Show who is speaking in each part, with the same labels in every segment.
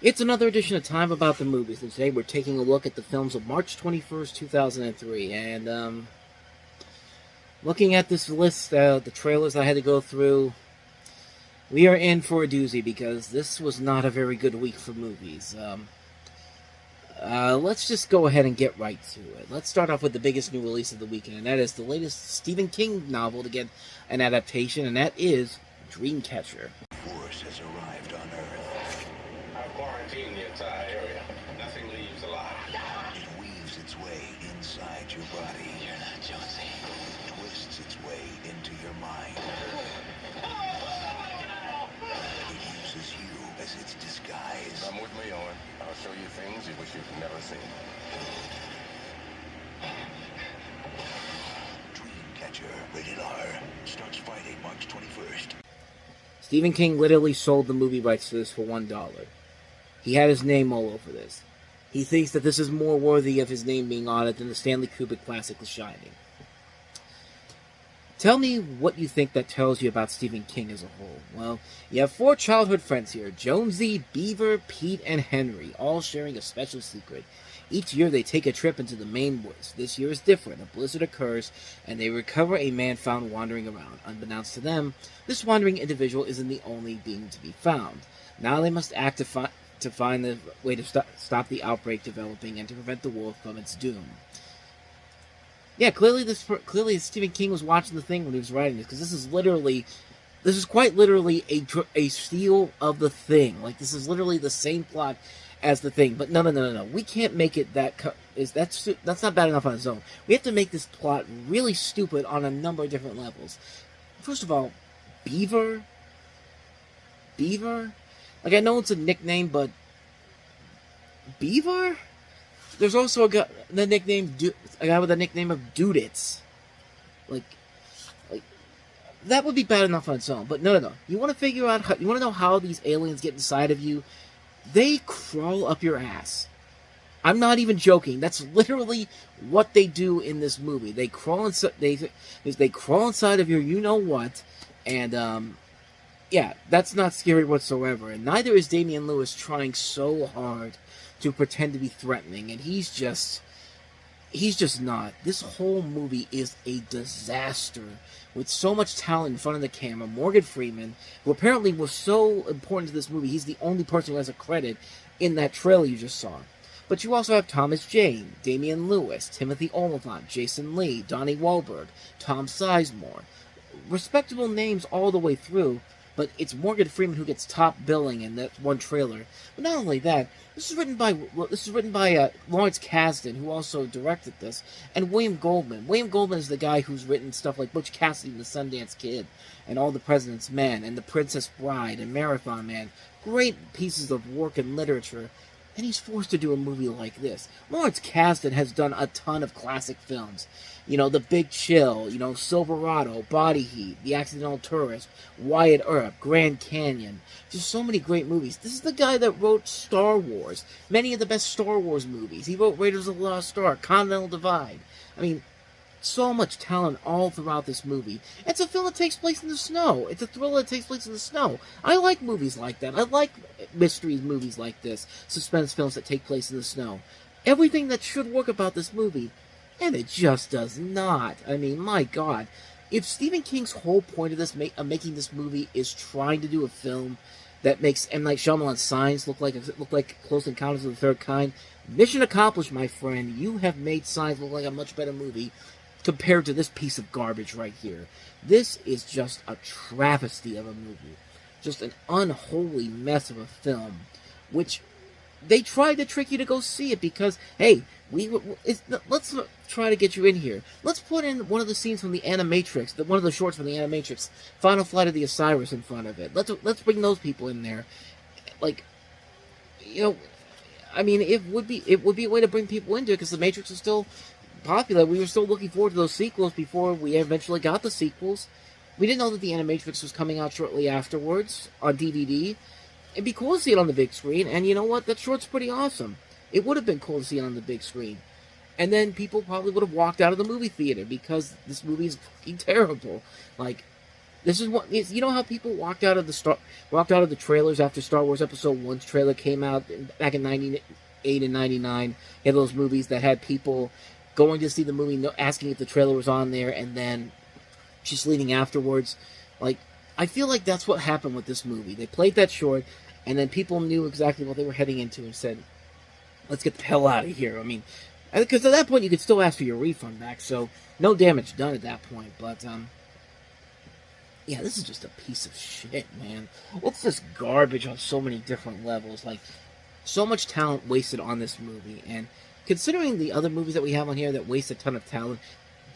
Speaker 1: It's another edition of Time About the Movies, and today we're taking a look at the films of March 21st, 2003, and, looking at this list, the trailers I had to go through, we are in for a doozy, because this was not a very good week for movies. Let's just go ahead and get right to it. Let's start off with the biggest new release of the weekend, and that is the latest Stephen King novel to get an adaptation, and that is Dreamcatcher.
Speaker 2: Force has arrived on Earth.
Speaker 3: I've quarantined the entire area. Nothing leaves alive.
Speaker 2: It weaves its way inside your body.
Speaker 3: You're not Jonesy.
Speaker 2: Twists its way into your mind. It uses you as its disguise.
Speaker 3: Come with me, Owen. I'll show you things you wish you've never seen.
Speaker 2: Dreamcatcher, rated R, starts Friday, March 21st.
Speaker 1: Stephen King literally sold the movie rights to this for $1. He had his name all over this. He thinks that this is more worthy of his name being on it than the Stanley Kubrick classic The Shining. Tell me what you think that tells you about Stephen King as a whole. Well, you have 4 childhood friends here, Jonesy, Beaver, Pete, and Henry, all sharing a special secret. Each year they take a trip into the Maine woods. This year is different. A blizzard occurs, and they recover a man found wandering around. Unbeknownst to them, this wandering individual isn't the only being to be found. Now they must act to find the way to stop the outbreak developing and to prevent the world from its doom. Yeah, clearly Stephen King was watching the thing when he was writing this, because this is quite literally a steal of the thing. Like, this is literally the same plot as the thing. But no. We can't make it that's not bad enough on its own. We have to make this plot really stupid on a number of different levels. First of all, Beaver? Like, I know it's a nickname, but Beaver? There's also a guy with the nickname of Duditz. Like, that would be bad enough on its own. But no. You want to know how these aliens get inside of you? They crawl up your ass. I'm not even joking. That's literally what they do in this movie. They crawl inside. They crawl inside of your you-know-what, and yeah, that's not scary whatsoever. And neither is Damian Lewis trying so hard to pretend to be threatening, and he's just not. This whole movie is a disaster with so much talent in front of the camera. Morgan Freeman, who apparently was so important to this movie, he's the only person who has a credit in that trailer you just saw. But you also have Thomas Jane, Damian Lewis, Timothy Olyphant, Jason Lee, Donnie Wahlberg, Tom Sizemore. Respectable names all the way through, but it's Morgan Freeman who gets top billing in that one trailer. But not only that, this is written by Lawrence Kasdan, who also directed this, and William Goldman. William Goldman is the guy who's written stuff like Butch Cassidy and the Sundance Kid, and All the President's Men, and The Princess Bride, and Marathon Man. Great pieces of work and literature. And he's forced to do a movie like this. Lawrence Kasdan has done a ton of classic films. You know, The Big Chill, Silverado, Body Heat, The Accidental Tourist, Wyatt Earp, Grand Canyon. Just so many great movies. This is the guy that wrote Star Wars. Many of the best Star Wars movies. He wrote Raiders of the Lost Ark, Continental Divide. I mean, so much talent all throughout this movie. It's a film that takes place in the snow. It's a thriller that takes place in the snow. I like movies like that. I like mystery movies like this. Suspense films that take place in the snow. Everything that should work about this movie, and it just does not. I mean, my God. If Stephen King's whole point of this, making this movie, is trying to do a film that makes M. Night Shyamalan's Signs look like Close Encounters of the Third Kind, mission accomplished, my friend. You have made Signs look like a much better movie compared to this piece of garbage right here. This is just a travesty of a movie. Just an unholy mess of a film, which they tried to trick you to go see it because, hey, let's try to get you in here. Let's put in one of the scenes from the Animatrix, one of the shorts from the Animatrix, Final Flight of the Osiris in front of it. Let's bring those people in there. Like, I mean, it would be a way to bring people into it because the Matrix is still popular. We were still looking forward to those sequels before we eventually got the sequels. We didn't know that the Animatrix was coming out shortly afterwards on DVD. It'd be cool to see it on the big screen, and you know what? That short's pretty awesome. It would have been cool to see it on the big screen. And then people probably would have walked out of the movie theater because this movie is fucking terrible. Like, This is what you know how people walked out of the trailers after Star Wars Episode 1's trailer came out back in 98 and 99. You had those movies that had people going to see the movie, asking if the trailer was on there, and then just leaving afterwards. Like, I feel like that's what happened with this movie. They played that short, and then people knew exactly what they were heading into and said, let's get the hell out of here. I mean, because at that point you could still ask for your refund back, so no damage done at that point. But yeah, this is just a piece of shit, man. It's just garbage on so many different levels. Like, so much talent wasted on this movie, and considering the other movies that we have on here that waste a ton of talent,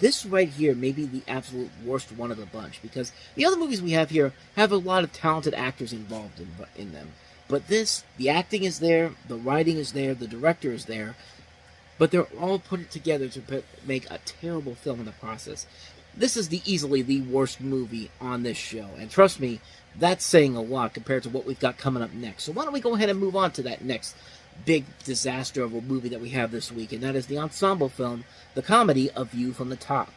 Speaker 1: this right here may be the absolute worst one of the bunch, because the other movies we have here have a lot of talented actors involved in them. But this, the acting is there, the writing is there, the director is there, but they're all put together to make a terrible film in the process. This is easily the worst movie on this show, and trust me, that's saying a lot compared to what we've got coming up next. So why don't we go ahead and move on to that next big disaster of a movie that we have this week, and that is the ensemble film, the comedy A View from the Top.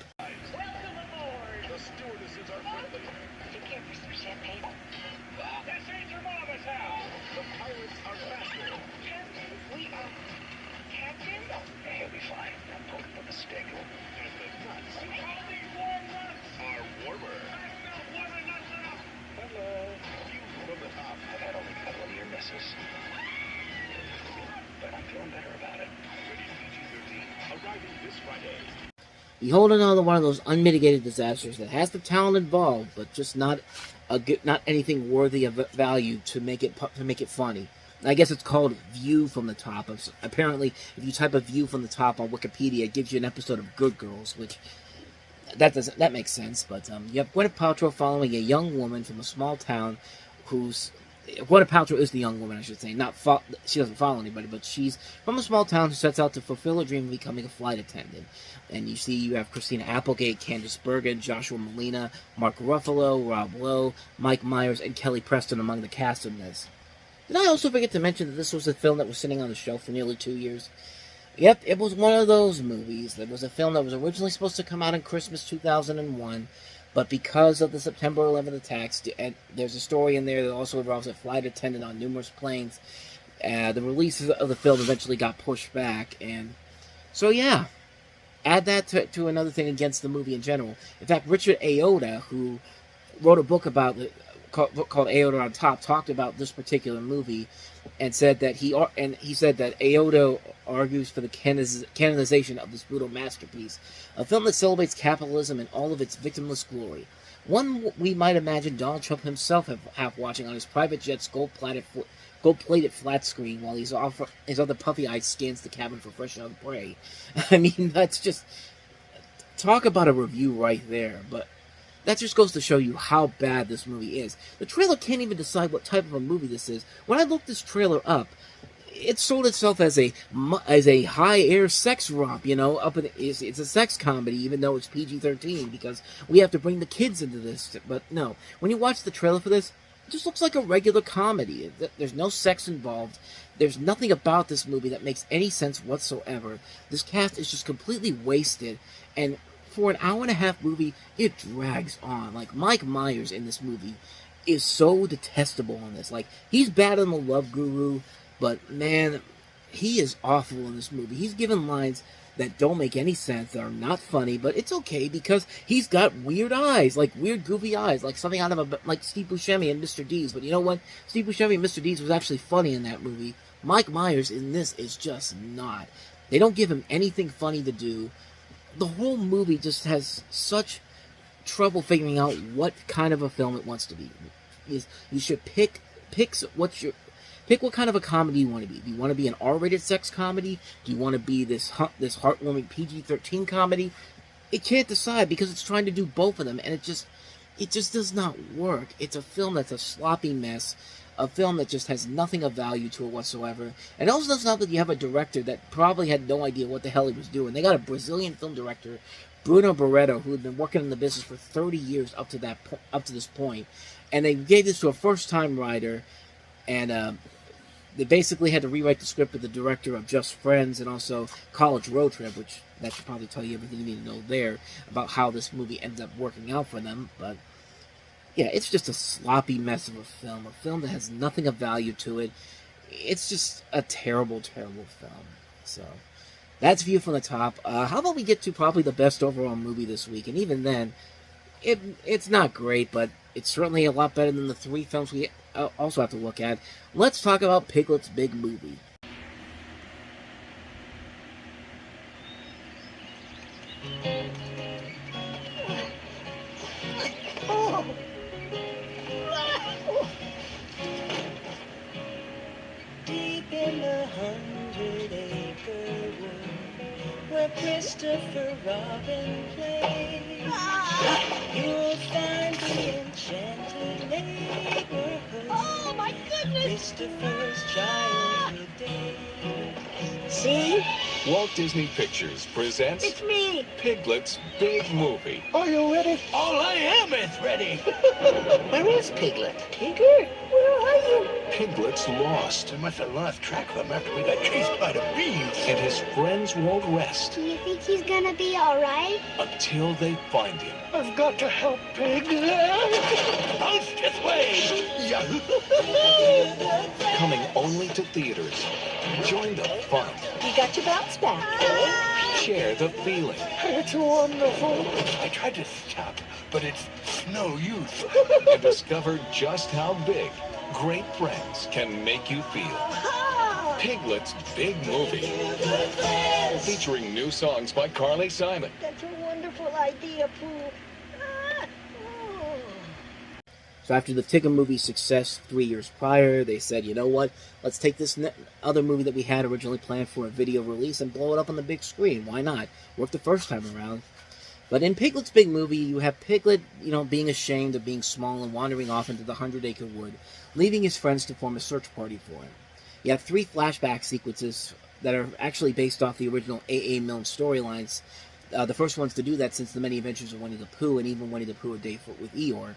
Speaker 1: Behold another one of those unmitigated disasters that has the talent involved, but just not anything worthy of value to make it funny. I guess it's called View from the Top. Apparently, if you type a View from the Top on Wikipedia, it gives you an episode of Good Girls, which that makes sense. But you have Gwyneth Paltrow following a young woman from a small town who's Gwyneth Paltrow is the young woman, I should say. She doesn't follow anybody, but she's from a small town who sets out to fulfill her dream of becoming a flight attendant. And you have Christina Applegate, Candice Bergen, Joshua Malina, Mark Ruffalo, Rob Lowe, Mike Myers, and Kelly Preston among the cast in this. Did I also forget to mention that this was a film that was sitting on the shelf for nearly 2 years? Yep, it was one of those movies. It was a film that was originally supposed to come out on Christmas 2001, but because of the September 11th attacks, and there's a story in there that also involves a flight attendant on numerous planes, the release of the film eventually got pushed back, and so yeah, add that to another thing against the movie in general. In fact, Richard Ayoade, who wrote a book about called Ayoade on Top, talked about this particular movie and said that he said that Ayoade argues for the canonization of this brutal masterpiece, a film that celebrates capitalism in all of its victimless glory. One we might imagine Donald Trump himself have watching on his private jet's gold-plated flat screen while his other puffy eyes scans the cabin for fresh young prey. I mean, that's just talk about a review right there, but that just goes to show you how bad this movie is. The trailer can't even decide what type of a movie this is. When I looked this trailer up, it sold itself as a high-air sex romp, it's a sex comedy, even though it's PG-13, because we have to bring the kids into this. But no, when you watch the trailer for this, it just looks like a regular comedy. There's no sex involved. There's nothing about this movie that makes any sense whatsoever. This cast is just completely wasted, and for an hour-and-a-half movie, it drags on. Like, Mike Myers in this movie is so detestable in this. Like, he's bad in The Love Guru, but, man, he is awful in this movie. He's given lines that don't make any sense, that are not funny, but it's okay because he's got weird eyes, like weird goofy eyes, like something out of like Steve Buscemi and Mr. Deeds. But you know what? Steve Buscemi and Mr. Deeds was actually funny in that movie. Mike Myers in this is just not. They don't give him anything funny to do. The whole movie just has such trouble figuring out what kind of a film it wants to be. You should pick what kind of a comedy you want to be. Do you want to be an R-rated sex comedy? Do you want to be this heartwarming PG-13 comedy? It can't decide because it's trying to do both of them, and it just does not work. It's a film that's a sloppy mess, a film that just has nothing of value to it whatsoever. And also does not that you have a director that probably had no idea what the hell he was doing. They got a Brazilian film director, Bruno Barreto, who had been working in the business for 30 years up to this point, and they gave this to a first-time writer, and they basically had to rewrite the script with the director of Just Friends and also College Road Trip, which that should probably tell you everything you need to know there about how this movie ends up working out for them. But yeah, it's just a sloppy mess of a film that has nothing of value to it. It's just a terrible, terrible film. So, that's View from the Top. How about we get to probably the best overall movie this week? And even then, it's not great, but it's certainly a lot better than the 3 films we also have to look at. Let's talk about Piglet's big movie.
Speaker 4: Deep in the 100-acre wood, where Christopher Robin plays, you'll find the enchanted neighborhood.
Speaker 5: Oh my goodness!
Speaker 4: Christopher's childhood days.
Speaker 5: See?
Speaker 6: Walt Disney Pictures presents
Speaker 5: It's me!
Speaker 6: Piglet's big movie.
Speaker 5: Are you ready?
Speaker 2: All I am is ready.
Speaker 5: Where is Piglet? Piglet? Where are you?
Speaker 6: Piglet's lost,
Speaker 2: We must have lost track of him after we got chased by the bees.
Speaker 6: and his friends won't rest
Speaker 7: Do you think he's gonna be alright?
Speaker 6: until they find him.
Speaker 5: I've got to help Piglet!
Speaker 2: Bounce this way.
Speaker 6: Coming only to theaters. Join the fun.
Speaker 5: You got your bounce back, eh?
Speaker 6: Share the feeling.
Speaker 5: It's wonderful.
Speaker 2: I tried to stop, but it's no use.
Speaker 6: And discover just how big great friends can make you feel. Piglet's big movie. Featuring new songs by Carly Simon.
Speaker 5: That's a wonderful idea, Pooh.
Speaker 1: So after the Tigger movie's success 3 years prior, they said, you know what, let's take this other movie that we had originally planned for a video release and blow it up on the big screen. Why not? Worked the first time around. But in Piglet's big movie, you have Piglet, being ashamed of being small and wandering off into the 100-acre wood, leaving his friends to form a search party for him. You have 3 flashback sequences that are actually based off the original A.A. Milne storylines. The first ones to do that since the Many Adventures of Winnie the Pooh and even Winnie the Pooh: A Day with Eeyore.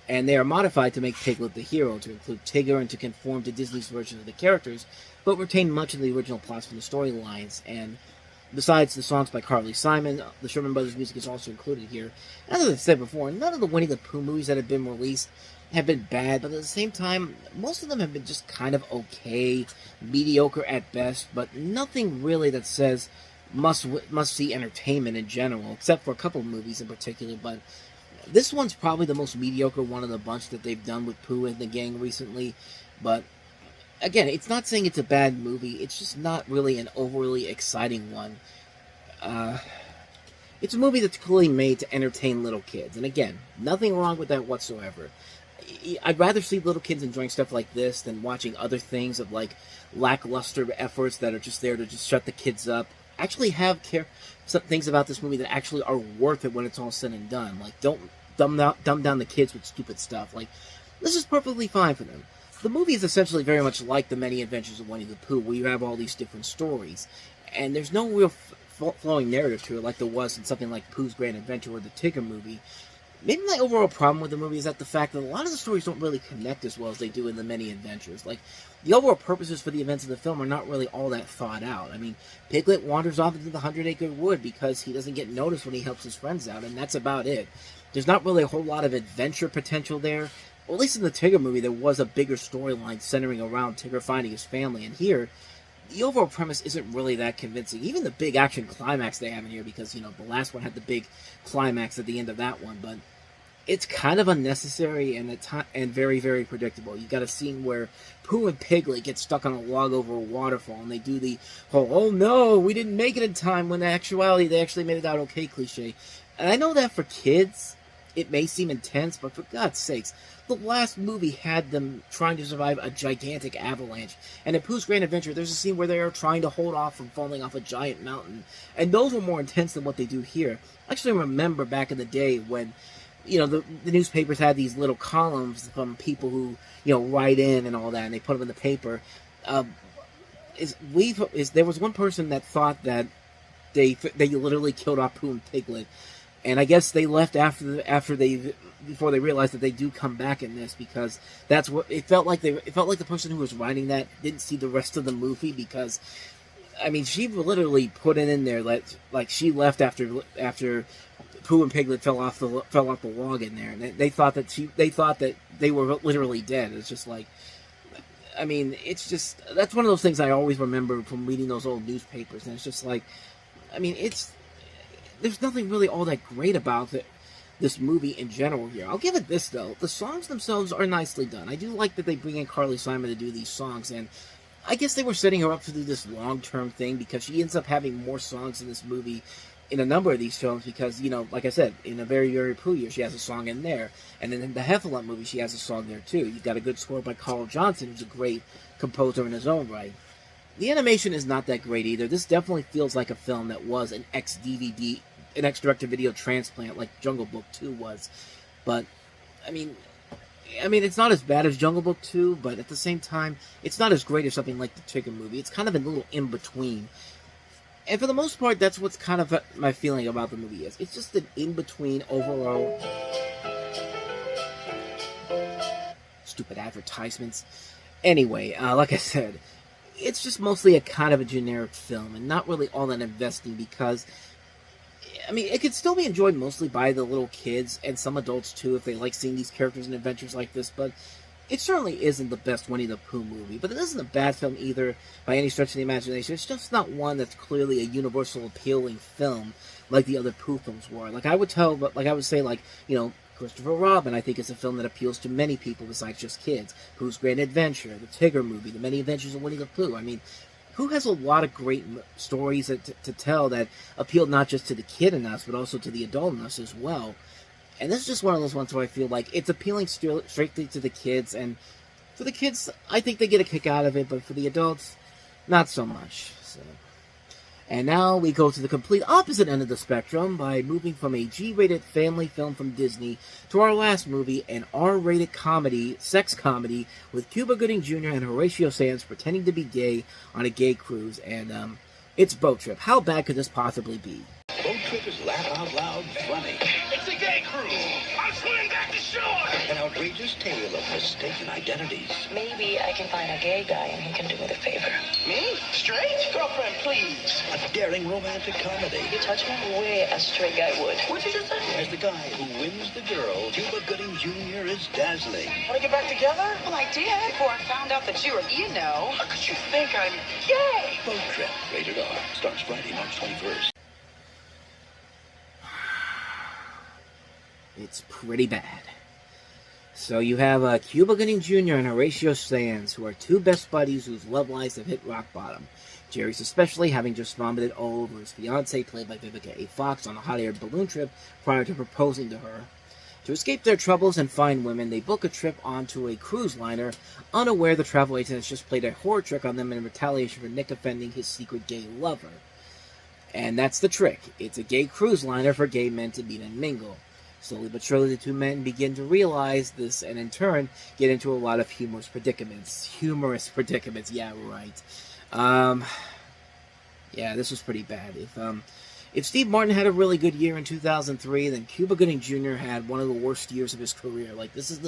Speaker 1: And they are modified to make Piglet the hero, to include Tigger and to conform to Disney's version of the characters, but retain much of the original plots from the storylines. And besides the songs by Carly Simon, the Sherman Brothers music is also included here. As I said before, none of the Winnie the Pooh movies that have been released have been bad, but at the same time, most of them have been just kind of okay, mediocre at best, but nothing really that says must-see entertainment in general, except for a couple of movies in particular. But this one's probably the most mediocre one of the bunch that they've done with Pooh and the gang recently. But again, it's not saying it's a bad movie, it's just not really an overly exciting one. It's a movie that's clearly made to entertain little kids, and again, nothing wrong with that whatsoever. I'd rather see little kids enjoying stuff like this than watching other things of like lackluster efforts that are just there to just shut the kids up. Actually have some things about this movie that actually are worth it when it's all said and done. Like, don't dumb down the kids with stupid stuff. Like, this is perfectly fine for them. The movie is essentially very much like The Many Adventures of Winnie the Pooh, where you have all these different stories, and there's no real flowing narrative to it like there was in something like Pooh's Grand Adventure or the Tigger movie. Maybe my overall problem with the movie is that the fact that a lot of the stories don't really connect as well as they do in The Many Adventures. Like, the overall purposes for the events of the film are not really all that thought out. I mean, Piglet wanders off into the 100-acre wood because he doesn't get noticed when he helps his friends out, and that's about it. There's not really a whole lot of adventure potential there. Or at least in the Tigger movie, there was a bigger storyline centering around Tigger finding his family, and here, the overall premise isn't really that convincing. Even the big action climax they have in here, because, the last one had the big climax at the end of that one, but it's kind of unnecessary and very, very predictable. You got a scene where Pooh and Piglet get stuck on a log over a waterfall, and they do the whole, oh no, we didn't make it in time, when in actuality they actually made it out okay cliche. And I know that for kids, it may seem intense, but for God's sakes, the last movie had them trying to survive a gigantic avalanche. And in Pooh's Grand Adventure, there's a scene where they are trying to hold off from falling off a giant mountain. And those were more intense than what they do here. I actually remember back in the day when the newspapers had these little columns from people who, write in and all that, and they put them in the paper. There was one person that thought that they literally killed off Pooh and Piglet, and I guess they left before they realized that they do come back in this, because that's what it felt like. It felt like the person who was writing that didn't see the rest of the movie, because I mean, she literally put it in there like she left after Pooh and Piglet fell off the log in there, and they thought that they were literally dead. It's just like, I mean, it's just, that's one of those things I always remember from reading those old newspapers, and it's just like, I mean, there's nothing really all that great about this movie in general here. I'll give it this, though. The songs themselves are nicely done. I do like that they bring in Carly Simon to do these songs, and I guess they were setting her up to do this long-term thing, because she ends up having more songs in this movie in a number of these films, because, you know, like I said, in A Very, Very Pooh Year, she has a song in there, and then in the Heffalump movie, she has a song there, too. You've got a good score by Carl Johnson, who's a great composer in his own right. The animation is not that great either. This definitely feels like a film that was an ex-DVD, an ex-direct-to-video transplant, like Jungle Book 2 was. But, I mean, it's not as bad as Jungle Book 2, but at the same time, it's not as great as something like the Tigger movie. It's kind of a little in-between. And for the most part, that's what's kind of my feeling about the movie is. It's just an in-between overall. Stupid advertisements. Anyway, like I said, it's just mostly a kind of a generic film, and not really all that investing, because, I mean, it could still be enjoyed mostly by the little kids, and some adults too, if they like seeing these characters and adventures like this, but it certainly isn't the best Winnie the Pooh movie. But it isn't a bad film either, by any stretch of the imagination. It's just not one that's clearly a universal appealing film, like the other Pooh films were. Like I would say, like, you know, Christopher Robin, I think, is a film that appeals to many people besides just kids. Pooh's Great Adventure, the Tigger movie, the Many Adventures of Winnie the Pooh. I mean, Pooh has a lot of great stories to tell that appeal not just to the kid in us, but also to the adult in us as well. And this is just one of those ones where I feel like it's appealing strictly to the kids, and for the kids, I think they get a kick out of it, but for the adults, not so much. So. And now we go to the complete opposite end of the spectrum by moving from a G-rated family film from Disney to our last movie, an R-rated comedy, sex comedy, with Cuba Gooding Jr. and Horatio Sands pretending to be gay on a gay cruise, and it's Boat Trip. How bad could this possibly be?
Speaker 2: Boat Trip is laugh out loud funny.
Speaker 3: It's a gay cruise. I'm swimming back to shore.
Speaker 2: An outrageous tale of mistaken identities.
Speaker 8: Maybe I can find a gay guy and he can do me the favor.
Speaker 3: Me? Straight? Girlfriend, please.
Speaker 2: A daring romantic comedy.
Speaker 8: You touch me the way a straight guy would.
Speaker 3: What'd you just say?
Speaker 2: As the guy who wins the girl, Cuba Gooding Jr. is dazzling.
Speaker 3: Want to get back together?
Speaker 8: Well, I did before I found out that you were, you know.
Speaker 3: How could you think I'm gay?
Speaker 2: Boat Trip, rated R, starts Friday, March 21st.
Speaker 1: It's pretty bad. So you have Cuba Gooding Jr. and Horatio Sands, who are two best buddies whose love lives have hit rock bottom. Jerry's especially, having just vomited all over his fiancée, played by Vivica A. Fox, on a hot-air balloon trip prior to proposing to her. To escape their troubles and find women, they book a trip onto a cruise liner, unaware the travel agent has just played a horror trick on them in retaliation for Nick offending his secret gay lover. And that's the trick. It's a gay cruise liner for gay men to meet and mingle. Slowly but surely, the two men begin to realize this, and in turn, get into a lot of humorous predicaments. Yeah, right. Yeah, this was pretty bad. If Steve Martin had a really good year in 2003, then Cuba Gooding Jr. had one of the worst years of his career. Like, this is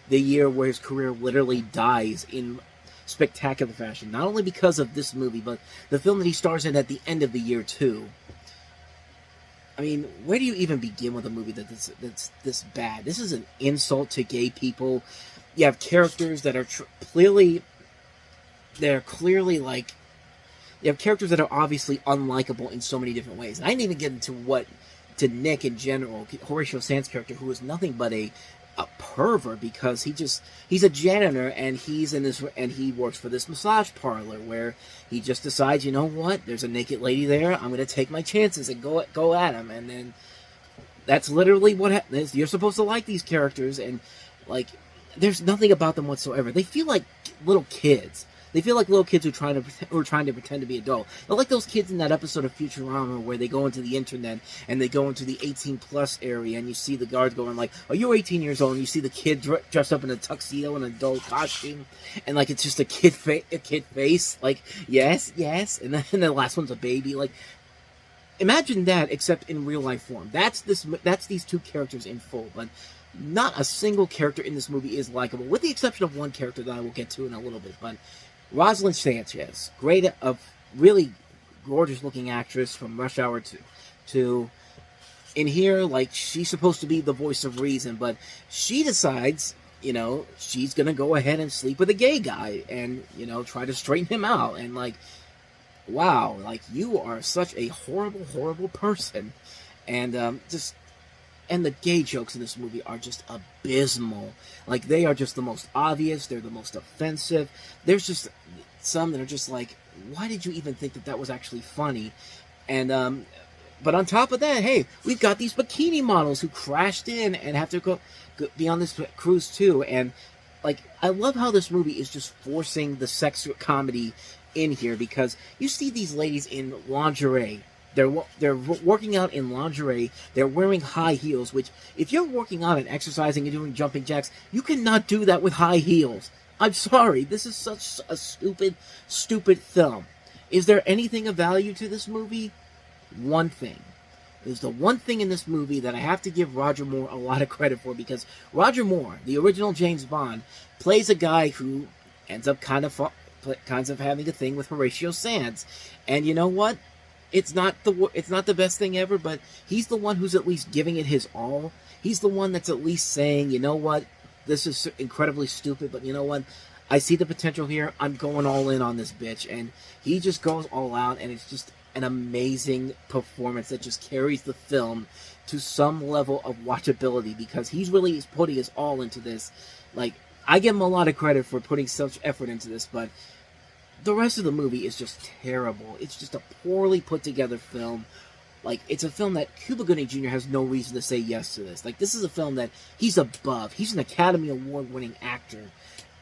Speaker 1: the year where his career literally dies in spectacular fashion. Not only because of this movie, but the film that he stars in at the end of the year, too. I mean, where do you even begin with a movie that's this bad? This is an insult to gay people. You have characters that are clearly like, you have characters that are obviously unlikable in so many different ways. And I didn't even get to Nick in general, Horatio Sands' character, who is nothing but a pervert, because he's a janitor, and he works for this massage parlor where he just decides, you know what, there's a naked lady there, I'm going to take my chances and go at him. And then that's literally what happens. You're supposed to like these characters, and like, there's nothing about them whatsoever. They feel like little kids. They feel like little kids who are trying to pretend to be adult. They're like those kids in that episode of Futurama where they go into the internet and they go into the 18+ area, and you see the guards going like, "Are you 18 years old?" And you see the kid dressed up in a tuxedo and an adult costume, and like it's just a kid face, like yes, and then the last one's a baby. Like, imagine that, except in real life form. That's these two characters in full, but not a single character in this movie is likable, with the exception of one character that I will get to in a little bit. But Rosalind Sanchez, really gorgeous looking actress from Rush Hour 2. in here, like, she's supposed to be the voice of reason, but she decides, you know, she's gonna go ahead and sleep with a gay guy and, you know, try to straighten him out. And, like, wow, like, you are such a horrible, horrible person. And, and the gay jokes in this movie are just abysmal. Like, they are just the most obvious, they're the most offensive. There's just some that are just like, why did you even think that that was actually funny? And, but on top of that, hey, we've got these bikini models who crashed in and have to go be on this cruise too. And, like, I love how this movie is just forcing the sex comedy in here, because you see these ladies in lingerie. They're working out in lingerie. They're wearing high heels, which, if you're working out and exercising and doing jumping jacks, you cannot do that with high heels. I'm sorry. This is such a stupid, stupid film. Is there anything of value to this movie? One thing. There's the one thing in this movie that I have to give Roger Moore a lot of credit for, because Roger Moore, the original James Bond, plays a guy who ends up kind of having a thing with Horatio Sands. And you know what? It's not the best thing ever, but he's the one who's at least giving it his all. He's the one that's at least saying, you know what, this is incredibly stupid, but you know what, I see the potential here. I'm going all in on this bitch. And he just goes all out, and it's just an amazing performance that just carries the film to some level of watchability, because he's really putting his all into this. Like, I give him a lot of credit for putting such effort into this, but the rest of the movie is just terrible. It's just a poorly put together film. Like, it's a film that Cuba Gooding Jr. has no reason to say yes to this. Like, this is a film that he's above. He's an Academy Award winning actor,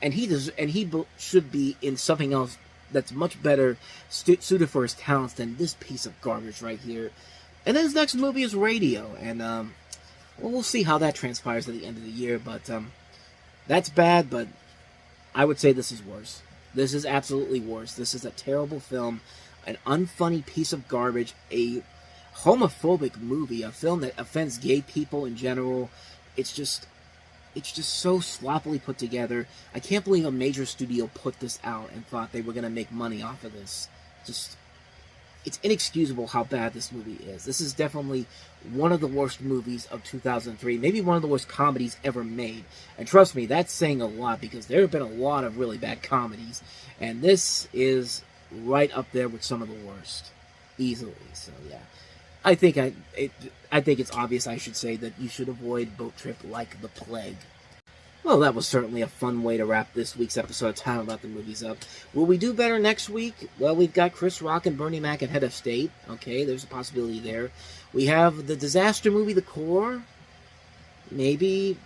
Speaker 1: and he should be in something else that's much better suited for his talents than this piece of garbage right here. And then his next movie is Radio, and well, we'll see how that transpires at the end of the year. But that's bad, but I would say this is worse. This is absolutely worse. This is a terrible film, an unfunny piece of garbage, a homophobic movie, a film that offends gay people in general. It's just so sloppily put together. I can't believe a major studio put this out and thought they were going to make money off of this. It's inexcusable how bad this movie is. This is definitely one of the worst movies of 2003, maybe one of the worst comedies ever made. And trust me, that's saying a lot, because there have been a lot of really bad comedies, and this is right up there with some of the worst, easily. So yeah, I think it's obvious I should say that you should avoid Boat Trip like the plague. Well, that was certainly a fun way to wrap this week's episode of Time About the Movies up. Will we do better next week? Well, we've got Chris Rock and Bernie Mac at head of state. Okay, there's a possibility there. We have the disaster movie, The Core. Maybe,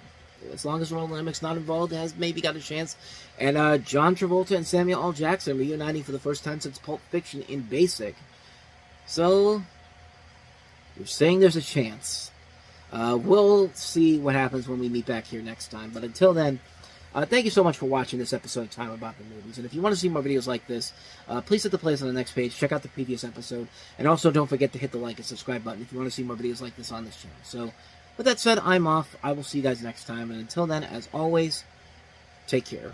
Speaker 1: as long as Roland Emmerich's not involved, has maybe got a chance. And John Travolta and Samuel L. Jackson reuniting for the first time since Pulp Fiction in Basic. So, we're saying there's a chance. We'll see what happens when we meet back here next time. But until then, thank you so much for watching this episode of Time About the Movies. And if you want to see more videos like this, please hit the playlist on the next page. Check out the previous episode. And also don't forget to hit the like and subscribe button if you want to see more videos like this on this channel. So, with that said, I'm off. I will see you guys next time. And until then, as always, take care.